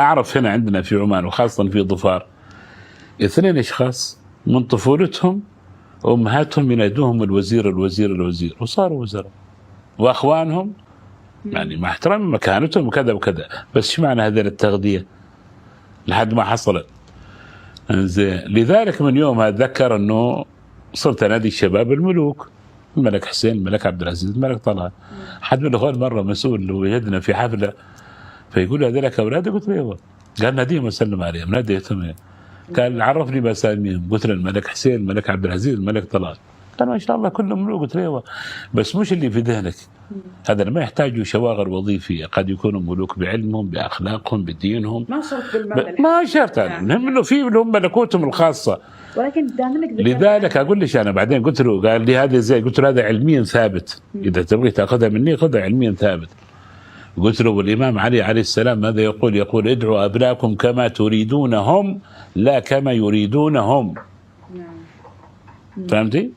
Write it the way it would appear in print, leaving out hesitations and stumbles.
أعرف هنا عندنا في عمان وخاصة في ظفار 2 أشخاص من طفولتهم أمهاتهم ينادوهم الوزير الوزير الوزير وصاروا وزراء، وأخوانهم يعني مع احترام مكانتهم وكذا وكذا، بس شو معنى هذه التغذية لحد ما حصلت. لذلك من يوم أتذكر أنه صرت أنادي الشباب الملوك، الملك حسين، الملك عبد العزيز، الملك طلال. حد من الأخوان مرة مسؤول وجدنا في حفلة فيقول هذولك أولادي، قلت له ايوه، قال ناديهم وسلم عليهم، ناديتهم، قال عرفني بأساميهم، قلت له الملك حسين، الملك عبد العزيز، الملك طلال، قال ما شاء الله كلهم ملوك، قلت له ايوه، بس مش اللي في ذهنك، هذا ما يحتاجوا شواغر وظيفية، قد يكونوا ملوك بعلمهم بأخلاقهم بدينهم، ما شرط بالمال، ما شرط، المهم انه في لهم ملكوتهم الخاصة. ولكن دامك لذلك اقول لك انا بعدين قلت له، قال لي هذا زي، قلت له هذا علميا ثابت، اذا تبغي تاخذها مني خذها علميا ثابت. قلت له والإمام علي عليه السلام ماذا يقول؟ يقول ادعوا أبناءكم كما تريدونهم لا كما يريدونهم. فهمتي؟